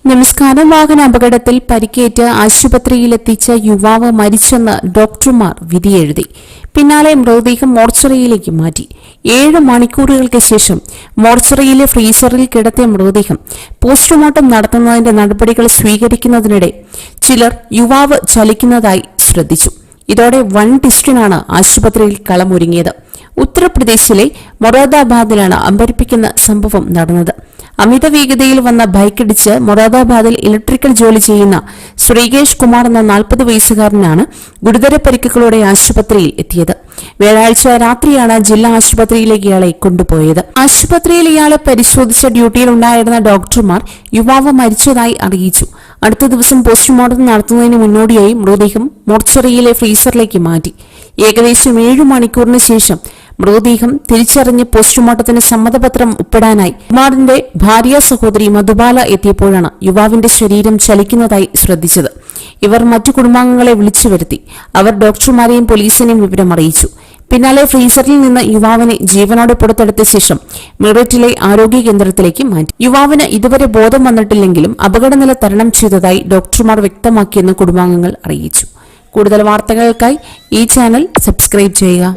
നമസ്കാരം. വാഹന അപകടത്തിൽ പരിക്കേറ്റ് ആശുപത്രിയിലെത്തിച്ച യുവാവ് മരിച്ചെന്ന് ഡോക്ടർമാർ വിധിയെഴുതി. പിന്നാലെ മൃതദേഹം മോർച്ചറിയിലേക്ക് മാറ്റി. 7 മണിക്കൂറുകൾക്ക് ശേഷം മോർച്ചറിയിലെ ഫ്രീസറിൽ കിടത്തിയ മൃതദേഹം പോസ്റ്റ്മോർട്ടം നടത്തുന്നതിന്റെ നടപടികൾ സ്വീകരിക്കുന്നതിനിടെ ചിലർ യുവാവ് ചലിക്കുന്നതായി ശ്രദ്ധിച്ചു. ഇതോടെ വൻ ടിസ്റ്റിനാണ് ആശുപത്രിയിൽ കളമൊരുങ്ങിയത്. ഉത്തർപ്രദേശിലെ മൊറാദാബാദിലാണ് അമ്പരിപ്പിക്കുന്ന സംഭവം നടന്നത്. അമിത വേഗതയിൽ വന്ന ബൈക്കിടിച്ച് മൊറാദാബാദിൽ ഇലക്ട്രിക്കൽ ജോലി ചെയ്യുന്ന ശ്രീകേഷ് കുമാർ എന്ന 40 വയസ്സുകാരനാണ് ഗുരുതര പരിക്കുകളോടെ ആശുപത്രിയിൽ എത്തിയത്. വ്യാഴാഴ്ച രാത്രിയാണ് ജില്ലാ ആശുപത്രിയിലേക്ക് ഇയാളെ കൊണ്ടുപോയത്. ആശുപത്രിയിൽ ഇയാളെ പരിശോധിച്ച ഡ്യൂട്ടിയിലുണ്ടായിരുന്ന ഡോക്ടർമാർ യുവാവ് മരിച്ചതായി അറിയിച്ചു. അടുത്ത ദിവസം പോസ്റ്റ്മോർട്ടം നടത്തുന്നതിന് മുന്നോടിയായി മൃതദേഹം മോർച്ചറിയിലെ ഫ്രീസറിലേക്ക് മാറ്റി. ഏകദേശം 7 മണിക്കൂറിന് ശേഷം മൃതദേഹം തിരിച്ചറിഞ്ഞ് പോസ്റ്റ്മോർട്ടത്തിന് സമ്മതപത്രം ഒപ്പിടാനായി കുമാറിന്റെ ഭാര്യ സഹോദരി മധുബാല എത്തിയപ്പോഴാണ് യുവാവിന്റെ ശരീരം ചലിക്കുന്നതായി ശ്രദ്ധിച്ചത്. ഇവർ മറ്റു കുടുംബാംഗങ്ങളെ വിളിച്ചു വരുത്തി. അവർ ഡോക്ടർമാരെയും പോലീസിനെയും വിവരം അറിയിച്ചു. പിന്നാലെ ഫ്രീസറിൽ നിന്ന് യുവാവിനെ ജീവനോടെ പുറത്തെടുത്ത ശേഷം മീററ്റിലെ ആരോഗ്യ കേന്ദ്രത്തിലേക്ക് മാറ്റി. യുവാവിന് ഇതുവരെ ബോധം വന്നിട്ടില്ലെങ്കിലും അപകടനില തരണം ചെയ്തതായി ഡോക്ടർമാർ വ്യക്തമാക്കിയെന്ന് കുടുംബാംഗങ്ങൾ അറിയിച്ചു. കൂടുതൽ വാർത്തകൾക്കായി ഈ ചാനൽ സബ്സ്ക്രൈബ് ചെയ്യുക.